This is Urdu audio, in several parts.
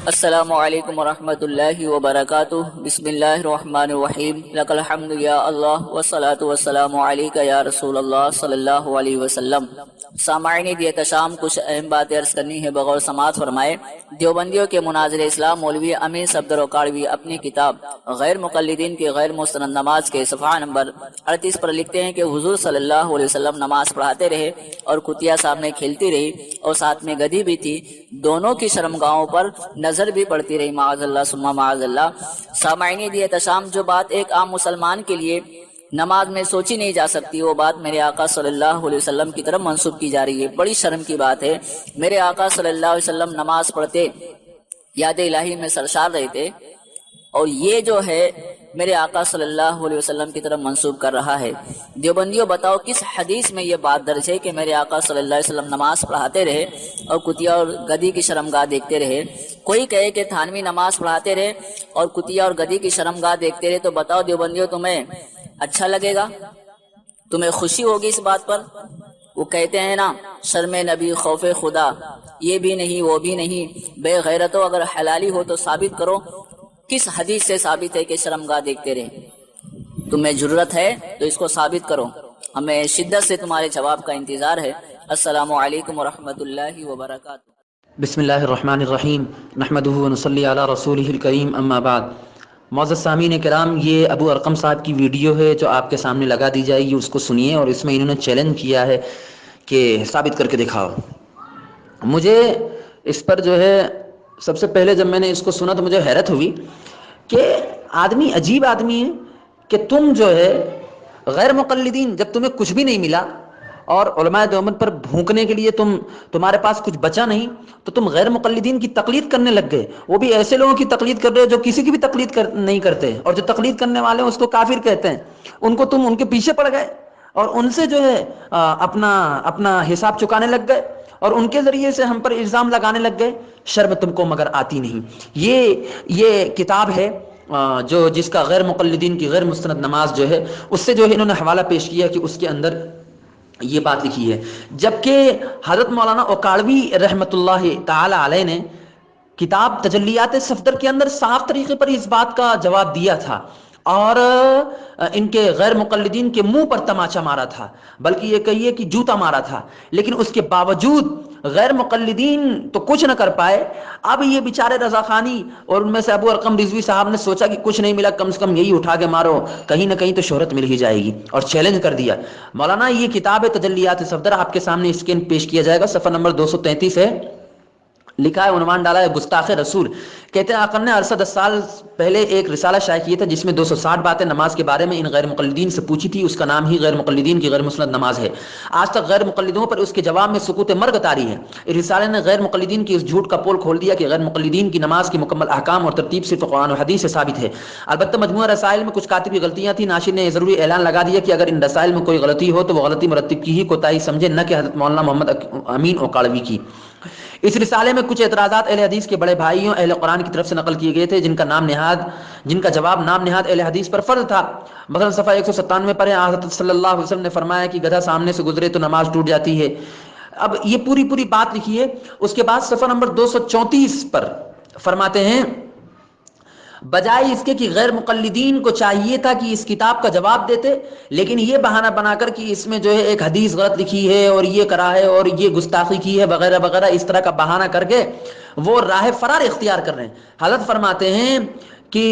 السلام علیکم ورحمۃ اللہ وبرکاتہ۔ بسم اللہ الرحمن الرحیم۔ لک الحمد یا اللہ والصلاة والسلام علیک یا رسول اللہ صلی اللہ علیہ وسلم۔ سامعین دیت شام، کچھ اہم باتیں عرض کرنی ہے، بغور سماعت فرمائے۔ دیوبندیوں کے مناظر اسلام مولوی امین صفدر وقاڑوی اپنی کتاب غیر مقلدین کی غیر مستند نماز کے صفحہ نمبر 38 پر لکھتے ہیں کہ حضور صلی اللہ علیہ وسلم نماز پڑھاتے رہے اور کتیا سامنے کھیلتی رہی اور ساتھ میں گدھی بھی تھی، دونوں کی شرمگاہوں پر نظر بھی پڑتی رہی، معاذ اللہ ثم معاذ اللہ۔ سامعین دیت شام، جو بات ایک عام مسلمان کے لیے نماز میں سوچی نہیں جا سکتی، وہ بات میرے آقا صلی اللہ علیہ وسلم کی طرف منسوب کی جا رہی ہے۔ بڑی شرم کی بات ہے، میرے آقا صلی اللہ علیہ وسلم نماز پڑھتے یاد الہی میں سرشار رہے تھے، اور یہ جو ہے میرے آقا صلی اللہ علیہ وسلم کی طرف منسوب کر رہا ہے۔ دیوبندیوں بتاؤ کس حدیث میں یہ بات درج ہے کہ میرے آقا صلی اللہ علیہ وسلم نماز پڑھاتے رہے اور کتیا اور گدھی کی شرمگاہ دیکھتے رہے؟ کوئی کہے کہ تھانوی نماز پڑھاتے رہے اور کتیا اور گدھی کی شرمگاہ دیکھتے رہے، تو بتاؤ دیوبندیوں تمہیں اچھا لگے گا؟ تمہیں خوشی ہوگی اس بات پر؟ وہ کہتے ہیں نا، شرم نبی خوف خدا، یہ بھی نہیں وہ بھی نہیں، بے غیرتو اگر حلالی ہو تو ثابت کرو، کس حدیث سے ثابت ہے کہ شرمگاہ دیکھتے رہے؟ تمہیں جرت ہے تو اس کو ثابت کرو، ہمیں شدت سے تمہارے جواب کا انتظار ہے۔ السلام علیکم ورحمۃ اللہ وبرکاتہ۔ بسم اللہ الرحمن الرحیم، نحمدہ ونصلی علی رسولہ الکریم، اما بعد۔ معزز سامعین کرام، یہ ابو ارقم صاحب کی ویڈیو ہے جو آپ کے سامنے لگا دی جائے گی، اس کو سنیے، اور اس میں انہوں نے چیلنج کیا ہے کہ ثابت کر کے دکھاؤ۔ مجھے اس پر جو ہے سب سے پہلے جب میں نے اس کو سنا تو مجھے حیرت ہوئی کہ آدمی عجیب آدمی ہے کہ تم جو ہے غیر مقلدین، جب تمہیں کچھ بھی نہیں ملا اور علماء دیوبند پر بھونکنے کے لیے تمہارے پاس کچھ بچا نہیں، تو تم غیر مقلدین کی تقلید کرنے لگ گئے، وہ بھی ایسے لوگوں کی تقلید کر رہے ہو جو کسی کی بھی تقلید نہیں کرتے، اور جو تقلید کرنے والے ہیں اس کو کافر کہتے ہیں، تم ان کے پیچھے پڑ گئے اور ان سے جو ہے اپنا حساب چکانے لگ گئے، اور ان کے ذریعے سے ہم پر الزام لگانے لگ گئے۔ شرم تم کو مگر آتی نہیں۔ یہ کتاب ہے جو جس کا غیر مقلدین کی غیر مستند نماز جو ہے، اس سے جو ہے انہوں نے حوالہ پیش کیا کہ اس کے اندر یہ بات لکھی ہے، جبکہ حضرت مولانا اوکاڑوی رحمۃ اللہ تعالی علیہ نے کتاب تجلیات صفدر کے اندر صاف طریقے پر اس بات کا جواب دیا تھا، اور ان کے غیر مقلدین کے منہ پر تماچا مارا تھا، بلکہ یہ کہیے کہ جوتا مارا تھا، لیکن اس کے باوجود غیر مقلدین تو کچھ نہ کر پائے۔ اب یہ بیچارے رضا خانی اور ان میں سے ابو ارقم رضوی صاحب نے سوچا کہ کچھ نہیں ملا، کم سے کم یہی اٹھا کے مارو، کہیں نہ کہیں تو شہرت مل ہی جائے گی، اور چیلنج کر دیا۔ مولانا یہ کتاب ہے تجلیات صفدر، آپ کے سامنے اسکین پیش کیا جائے گا، صفحہ نمبر 233 ہے، لکھا ہے، عنوان ڈالا ہے گستاخ رسول۔ کہتے ہیں آقا نے عرصہ 10 سال پہلے ایک رسالہ شائع کیا تھا جس میں 260 باتیں نماز کے بارے میں ان غیر مقلدین سے پوچھی تھی، اس کا نام ہی غیر مقلدین کی غیر مسند نماز ہے۔ آج تک غیر مقلدوں پر اس کے جواب میں سکوت مرگ طاری ہے۔ اس رسالے نے غیر مقلدین کی اس جھوٹ کا پول کھول دیا کہ غیر مقلدین کی نماز کی مکمل احکام اور ترتیب صرف قرآن و حدیث سے ثابت ہے۔ البتہ مجموعہ رسائل میں کچھ کاتبی غلطیاں تھیں، ناشر نے یہ ضروری اعلان لگا دیا کہ اگر ان رسائل میں کوئی غلطی ہو تو وہ غلطی مرتب کی ہی کوتاہی سمجھے، نہ کہ حضرت مولانا محمد امین اوکاڑوی کی۔ اس رسالے میں کچھ اعتراضات اہل حدیث کے بڑے بھائیوں اہل قرآن کی طرف سے نقل کیے گئے تھے، جن کا جواب نام نہاد اہل حدیث پر فرض تھا۔ مثلا صفحہ 197 پر حضرت صلی اللہ علیہ وسلم نے فرمایا کہ گدھا سامنے سے گزرے تو نماز ٹوٹ جاتی ہے۔ اب یہ پوری بات لکھی ہے۔ اس کے بعد صفحہ نمبر 234 پر فرماتے ہیں، بجائے اس کے کہ غیر مقلدین کو چاہیے تھا کہ اس کتاب کا جواب دیتے، لیکن یہ بہانہ بنا کر کہ اس میں جو ہے ایک حدیث غلط لکھی ہے اور یہ کرا ہے اور یہ گستاخی کی ہے وغیرہ وغیرہ، اس طرح کا بہانہ کر کے وہ راہ فرار اختیار کر رہے ہیں۔ حضرت فرماتے ہیں کہ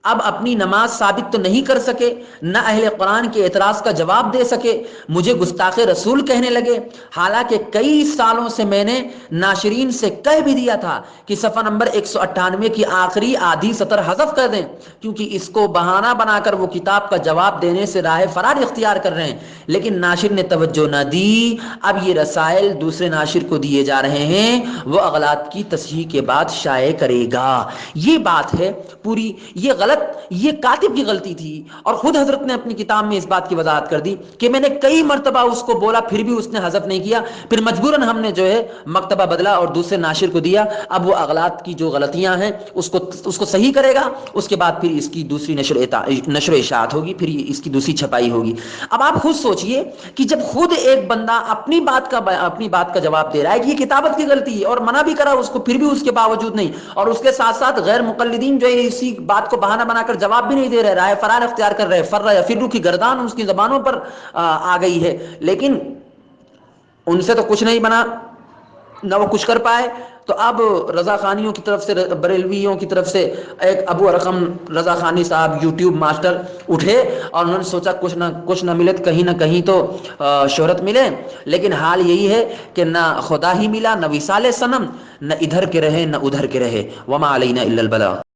اب اپنی نماز ثابت تو نہیں کر سکے، نہ اہل قرآن کے اعتراض کا جواب دے سکے، مجھے گستاخ رسول کہنے لگے، حالانکہ کئی سالوں سے میں نے ناشرین سے کہہ بھی دیا تھا کہ صفحہ نمبر 198 کی آخری آدھی سطر حذف کر دیں، کیونکہ اس کو بہانہ بنا کر وہ کتاب کا جواب دینے سے راہ فرار اختیار کر رہے ہیں، لیکن ناشر نے توجہ نہ دی۔ اب یہ رسائل دوسرے ناشر کو دیے جا رہے ہیں، وہ اغلاط کی تصحیح کے بعد شائع کرے گا۔ یہ بات ہے پوری، یہ غلط غلط یہ کاتب کی غلطی تھی، اور خود حضرت نے اپنی کتاب میں اس بات کی وضاحت کر دی کہ میں نے کئی مرتبہ اس کو بولا پھر بھی اس نے حذف نہیں کیا، پھر مجبوراً ہم نے جو ہے مکتبہ بدلا اور دوسرے ناشر کو دیا، اب وہ اغلاط کی جو غلطیاں ہیں اس کو صحیح کرے گا، اس کے بعد پھر اس کی دوسری نشر و اشاعت ہوگی، پھر اس کی دوسری چھپائی ہوگی۔ اب آپ خود سوچئے کہ جب خود ایک بندہ اپنی بات کا جواب دے رہا ہے کہ یہ کتابت کی غلطی ہے اور منع بھی کرا اس کو، پھر بھی اس کے باوجود نہیں، اور اس کے ساتھ ساتھ غیر مقلدین جو ہے اسی بات کو بہانہ بنا کر جواب بھی نہیں دے رہے، رائے فرار اختیار کر رہے، فرّ یفر کی گردان اس کی زبانوں پر آ گئی ہے، لیکن ان سے تو کچھ نہیں بنا، نہ وہ کچھ کر پائے۔ تو اب رضا خانیوں کی طرف سے، بریلویوں کی طرف سے ایک ابو ارقم رضا خانی صاحب یوٹیوب ماسٹر اٹھے اور انہوں نے سوچا کچھ نہ ملے کہیں نہ کہیں تو شہرت ملے، لیکن حال یہی ہے کہ نہ خدا ہی ملا، نہ وصال صنم، نہ ادھر کے رہے نہ ادھر کے رہے، وما علینا الا البلاغ۔